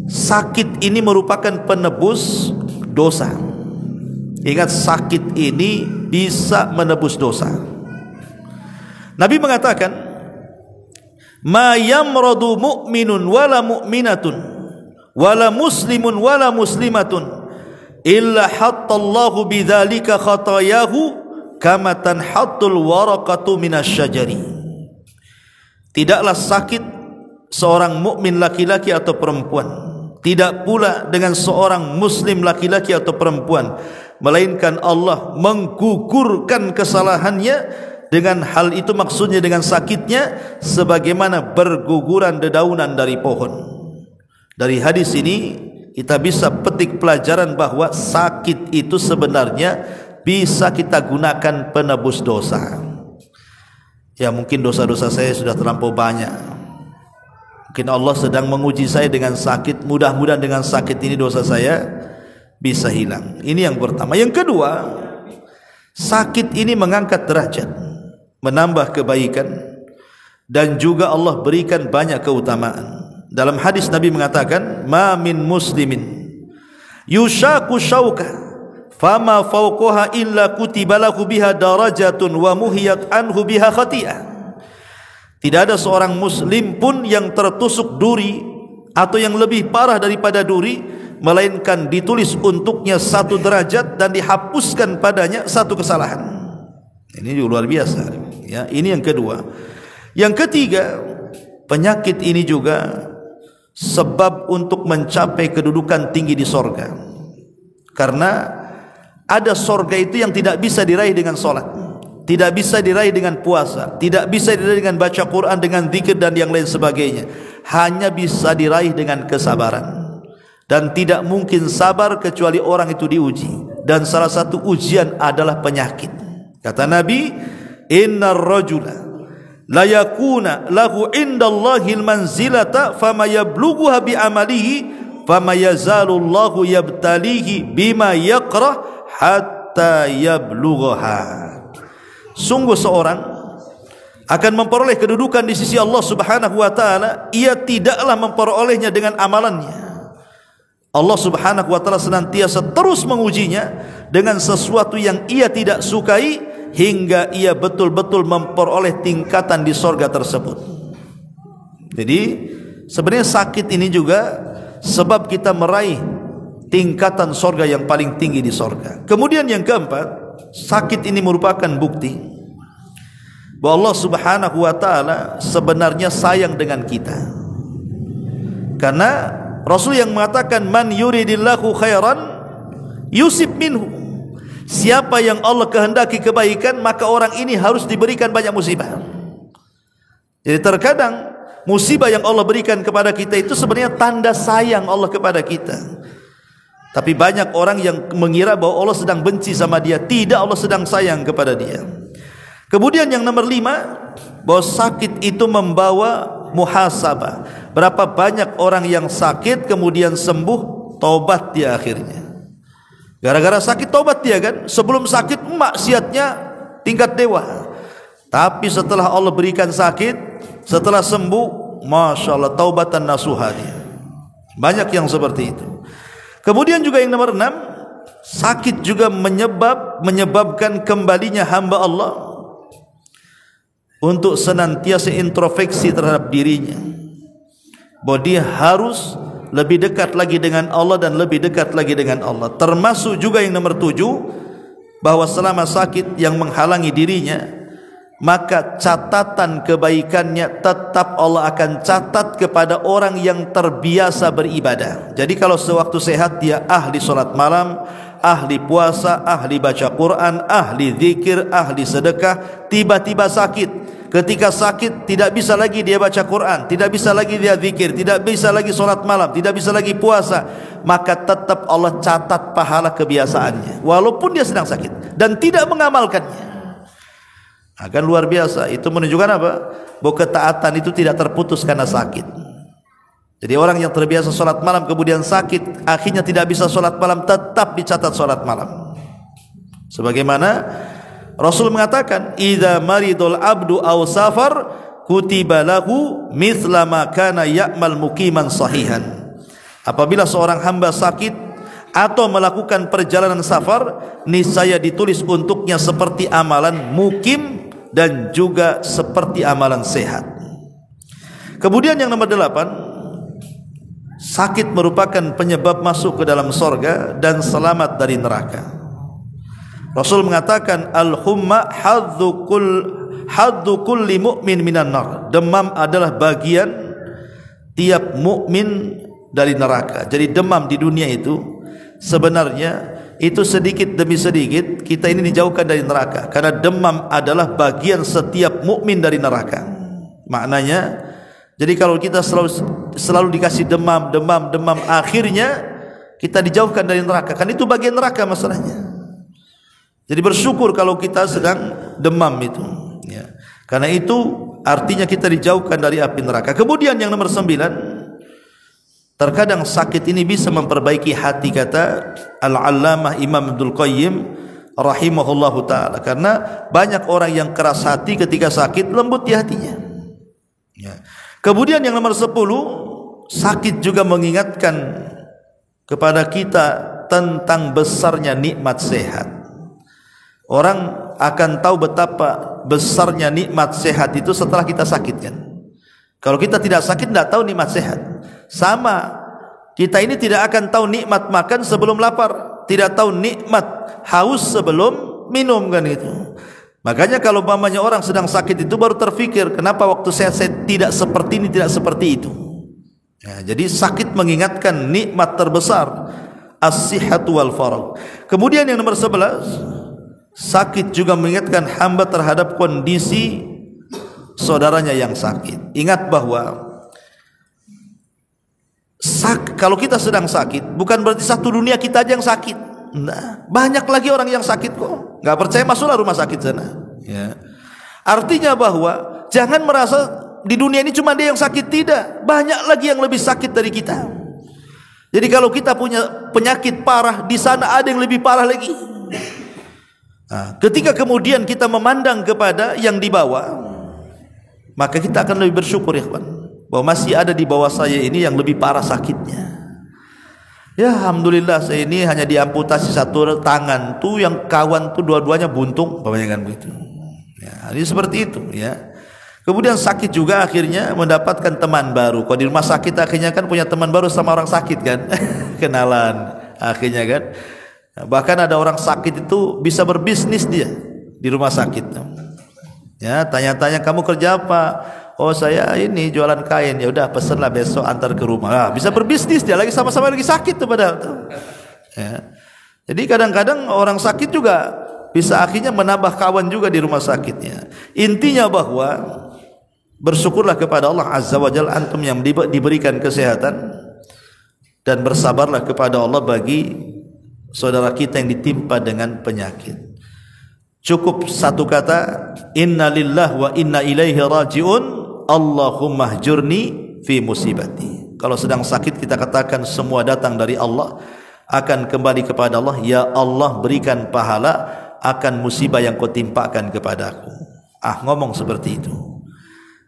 sakit ini merupakan penebus dosa. Ingat, sakit ini bisa menebus dosa. Nabi mengatakan, ma yamradu mu'minun wala mu'minatun wala muslimun wala muslimatun illa hattallahu bidzalika khatayahu kama tanhattul waraqatu minasyajari. Tidaklah sakit seorang mukmin laki-laki atau perempuan, tidak pula dengan seorang muslim laki-laki atau perempuan, melainkan Allah menggugurkan kesalahannya dengan hal itu, maksudnya dengan sakitnya, sebagaimana berguguran dedaunan dari pohon. Dari hadis ini kita bisa petik pelajaran bahwa sakit itu sebenarnya bisa kita gunakan penebus dosa. Ya, mungkin dosa-dosa saya sudah terlampau banyak. Mungkin Allah sedang menguji saya dengan sakit. Mudah-mudahan dengan sakit ini dosa saya bisa hilang. Ini yang pertama. Yang kedua, sakit ini mengangkat derajat, menambah kebaikan, dan juga Allah berikan banyak keutamaan. Dalam hadis Nabi mengatakan, ma min muslimin yushaku syauka fama fawqaha illa kutiba lahu biha darajatun wa muhiyat anhu biha khati'ah. Tidak ada seorang muslim pun yang tertusuk duri atau yang lebih parah daripada duri, melainkan ditulis untuknya 1 derajat dan dihapuskan padanya 1 kesalahan. Ini luar biasa ya. Ini yang kedua. Yang ketiga, penyakit ini juga sebab untuk mencapai kedudukan tinggi di sorga. Karena ada sorga itu yang tidak bisa diraih dengan sholat, tidak bisa diraih dengan puasa, tidak bisa diraih dengan baca Quran, dengan zikir dan yang lain sebagainya. Hanya bisa diraih dengan kesabaran. Dan tidak mungkin sabar kecuali orang itu diuji. Dan salah satu ujian adalah penyakit. Kata Nabi, innar rajula la yakuna lahu indallahil manzilata fama yablughuha bi amalihi fama yazalullahu yabtalihi bima yaqrah hatta yablughaha. Sungguh seorang akan memperoleh kedudukan di sisi Allah Subhanahu wa taala, ia tidaklah memperolehnya dengan amalannya. Allah Subhanahu wa taala senantiasa terus mengujinya dengan sesuatu yang ia tidak sukai hingga ia betul-betul memperoleh tingkatan di sorga tersebut. Jadi sebenarnya sakit ini juga sebab kita meraih tingkatan sorga yang paling tinggi di sorga. Kemudian yang keempat, sakit ini merupakan bukti bahwa Allah Subhanahu wa taala sebenarnya sayang dengan kita. Karena Rasul yang mengatakan, man yuridillahu khairan yusib minhu, Siapa yang Allah kehendaki kebaikan, maka orang ini harus diberikan banyak musibah. Jadi terkadang musibah yang Allah berikan kepada kita itu sebenarnya tanda sayang Allah kepada kita. Tapi banyak orang yang mengira bahwa Allah sedang benci sama dia. Tidak, Allah sedang sayang kepada dia. Kemudian yang nomor 5, bahwa sakit itu membawa muhasabah. Berapa banyak orang yang sakit kemudian sembuh, taubat dia akhirnya. Gara-gara sakit taubat dia kan. Sebelum sakit maksiatnya tingkat dewa. Tapi setelah Allah berikan sakit, setelah sembuh, Masya Allah, taubatan nasuha dia. Banyak yang seperti itu. Kemudian juga yang nomor 6, sakit juga menyebabkan kembalinya hamba Allah untuk senantiasa introspeksi terhadap dirinya, bahwa dia harus lebih dekat lagi dengan Allah dan lebih dekat lagi dengan Allah. Termasuk juga yang nomor 7, bahwa selama sakit yang menghalangi dirinya, maka catatan kebaikannya tetap Allah akan catat kepada orang yang terbiasa beribadah. Jadi kalau sewaktu sehat dia ahli salat malam, ahli puasa, ahli baca Quran, ahli zikir, ahli sedekah, tiba-tiba sakit. Ketika sakit tidak bisa lagi dia baca Quran, tidak bisa lagi dia zikir, tidak bisa lagi salat malam, tidak bisa lagi puasa, maka tetap Allah catat pahala kebiasaannya walaupun dia sedang sakit dan tidak mengamalkannya. Akan luar biasa. Itu menunjukkan apa? Bahwa ketaatan itu tidak terputus karena sakit. Jadi orang yang terbiasa sholat malam kemudian sakit, akhirnya tidak bisa sholat malam, tetap dicatat sholat malam. Sebagaimana Rasul mengatakan, idza maridul abdu aw safar kutiba lahu mithla ma kana ya'mal muqiman sahihan. Apabila seorang hamba sakit atau melakukan perjalanan safar, niscaya ditulis untuknya seperti amalan mukim dan juga seperti amalan sehat. Kemudian yang nomor 8, sakit merupakan penyebab masuk ke dalam sorga dan selamat dari neraka. Rasul mengatakan, al-humma haddu kulli mu'min minan nar. Demam adalah bagian tiap mukmin dari neraka. Jadi demam di dunia itu sebenarnya itu sedikit demi sedikit kita ini dijauhkan dari neraka, karena demam adalah bagian setiap mukmin dari neraka. Maknanya, jadi kalau kita selalu dikasih demam, akhirnya kita dijauhkan dari neraka, kan itu bagian neraka masalahnya. Jadi bersyukur kalau kita sedang demam itu, ya. Karena itu artinya kita dijauhkan dari api neraka. Kemudian yang nomor 9, terkadang sakit ini bisa memperbaiki hati, kata Al-Allamah Imam Ibnul Qayyim rahimahullahu ta'ala. Karena banyak orang yang keras hati ketika sakit, lembut di hatinya, ya. Kemudian yang nomor 10, sakit juga mengingatkan kepada kita tentang besarnya nikmat sehat. Orang akan tahu betapa besarnya nikmat sehat itu setelah kita sakit kan. Kalau kita tidak sakit tidak tahu nikmat sehat. Sama, kita ini tidak akan tahu nikmat makan sebelum lapar, tidak tahu nikmat haus sebelum minum kan itu. Makanya kalau umpamanya orang sedang sakit itu baru terfikir, kenapa waktu saya tidak seperti ini, tidak seperti itu. Ya, jadi sakit mengingatkan nikmat terbesar, as-sihhatu wal faragh. Kemudian yang nomor 11, sakit juga mengingatkan hamba terhadap kondisi saudaranya yang sakit. Ingat bahwa kalau kita sedang sakit, bukan berarti satu dunia kita aja yang sakit. Nah, banyak lagi orang yang sakit kok. Gak percaya, masuklah rumah sakit sana, ya. Artinya bahwa jangan merasa di dunia ini cuma dia yang sakit. Tidak, banyak lagi yang lebih sakit dari kita. Jadi kalau kita punya penyakit parah, di sana ada yang lebih parah lagi. Nah, ketika kemudian kita memandang kepada yang di bawah, maka kita akan lebih bersyukur, ya kawan, bahwa masih ada di bawah saya ini yang lebih parah sakitnya. Ya alhamdulillah, saya ini hanya diamputasi satu tangan, tuh yang kawan tuh dua-duanya buntung, kebanyakan begitu. Ya, ini seperti itu, ya. Kemudian sakit juga akhirnya mendapatkan teman baru. Kalau di rumah sakit akhirnya kan punya teman baru sama orang sakit kan, kenalan akhirnya kan. Bahkan ada orang sakit itu bisa berbisnis dia di rumah sakit. Ya, tanya-tanya, kamu kerja apa? Oh, saya ini jualan kain. Ya udah, pesenlah besok antar ke rumah. Nah, bisa berbisnis dia lagi, sama-sama lagi sakit tuh padahal tuh. Ya. Jadi kadang-kadang orang sakit juga bisa akhirnya menambah kawan juga di rumah sakitnya. Intinya bahwa bersyukurlah kepada Allah Azza wa Jalla antum yang diberikan kesehatan, dan bersabarlah kepada Allah bagi saudara kita yang ditimpa dengan penyakit. Cukup satu kata, inna lillahi wa inna ilaihi raji'un, Allahumma hjurni fi musibati. Kalau sedang sakit kita katakan semua datang dari Allah, akan kembali kepada Allah. Ya Allah, berikan pahala akan musibah yang kau timpakan kepadaku. Ngomong seperti itu.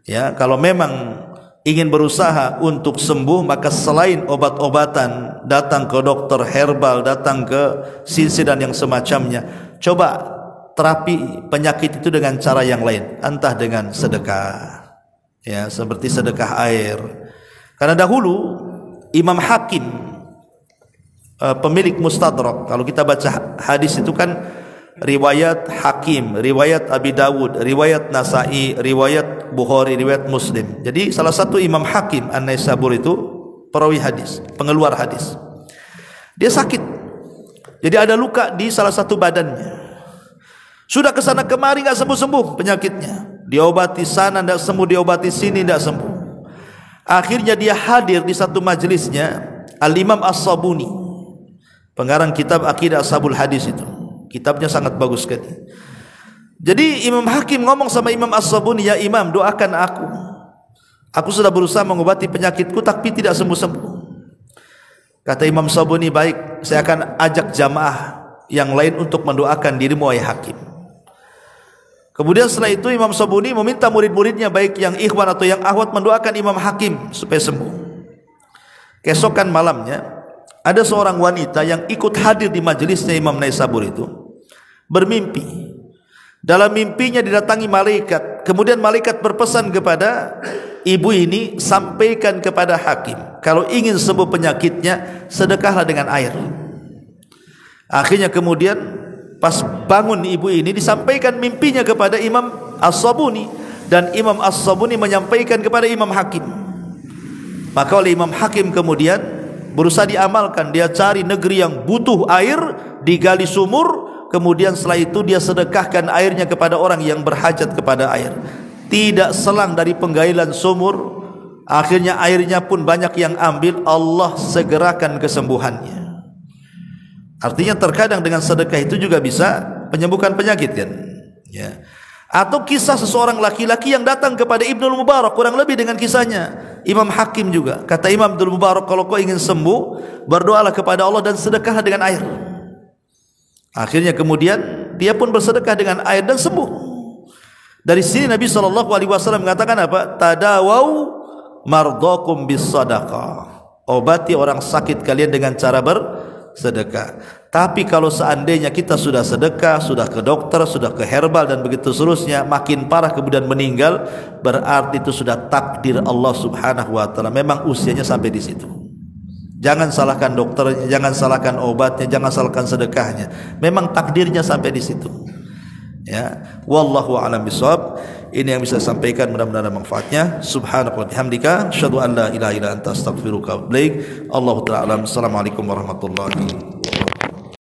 Ya, kalau memang ingin berusaha untuk sembuh, maka selain obat-obatan, datang ke dokter herbal, datang ke sinsi dan yang semacamnya, coba terapi penyakit itu dengan cara yang lain, entah dengan sedekah, ya, seperti sedekah air. Karena dahulu Imam Hakim, pemilik Mustadrak, kalau kita baca hadis itu kan riwayat Hakim, riwayat Abi Dawud, riwayat Nasai, riwayat Bukhari, riwayat Muslim. Jadi salah satu Imam Hakim An-Naisaburi itu perawi hadis, pengeluar hadis. Dia sakit, jadi ada luka di salah satu badannya. Sudah kesana kemari enggak sembuh-sembuh penyakitnya. Diobati sana enggak sembuh, diobati sini enggak sembuh. Akhirnya dia hadir di satu majelisnya Al-Imam As-Sabuni, pengarang kitab Aqidah Ashabul Hadis itu. Kitabnya sangat bagus sekali. Jadi Imam Hakim ngomong sama Imam As-Sabuni, ya Imam, doakan aku. Aku sudah berusaha mengobati penyakitku tapi tidak sembuh-sembuh. Kata Imam As-Sabuni, baik, saya akan ajak jamaah yang lain untuk mendoakan dirimu wahai Hakim. Kemudian setelah itu Imam Sabuni meminta murid-muridnya, baik yang ikhwan atau yang akhwat, mendoakan Imam Hakim supaya sembuh. Keesokan malamnya ada seorang wanita yang ikut hadir di majelisnya Imam Naisabur itu bermimpi. Dalam mimpinya didatangi malaikat. Kemudian malaikat berpesan kepada ibu ini, sampaikan kepada Hakim, kalau ingin sembuh penyakitnya, sedekahlah dengan air. Akhirnya kemudian pas bangun ibu ini, disampaikan mimpinya kepada Imam As-Sabuni, dan Imam As-Sabuni menyampaikan kepada Imam Hakim. Maka oleh Imam Hakim kemudian berusaha diamalkan. Dia cari negeri yang butuh air, digali sumur, kemudian setelah itu dia sedekahkan airnya kepada orang yang berhajat kepada air. Tidak selang dari penggalian sumur, akhirnya airnya pun banyak yang ambil. Allah segerakan kesembuhannya. Artinya terkadang dengan sedekah itu juga bisa menyembuhkan penyakit kan, ya. Atau kisah seseorang laki-laki yang datang kepada Ibnul Mubarak, kurang lebih dengan kisahnya Imam Hakim juga. Kata Imam Ibnul Mubarak, kalau kau ingin sembuh, berdoalah kepada Allah dan sedekahlah dengan air. Akhirnya kemudian dia pun bersedekah dengan air dan sembuh. Dari sini Nabi SAW mengatakan apa? Tadawau mardakum bis sadaqah. Obati orang sakit kalian dengan cara bersedekah. Tapi kalau seandainya kita sudah sedekah, sudah ke dokter, sudah ke herbal dan begitu seterusnya, makin parah kemudian meninggal, berarti itu sudah takdir Allah Subhanahu wa taala. Memang usianya sampai di situ. Jangan salahkan dokternya, jangan salahkan obatnya, jangan salahkan sedekahnya. Memang takdirnya sampai di situ. Ya, wallahu a'lam bishawab. Ini yang bisa saya sampaikan, mudah-mudahan ada manfaatnya. Subhanaka wa bihamdika, asyhadu an la ilaha illa anta, astaghfiruka wa atubu ilaik. Allahu ta'ala alam. Assalamualaikum warahmatullahi wabarakatuh.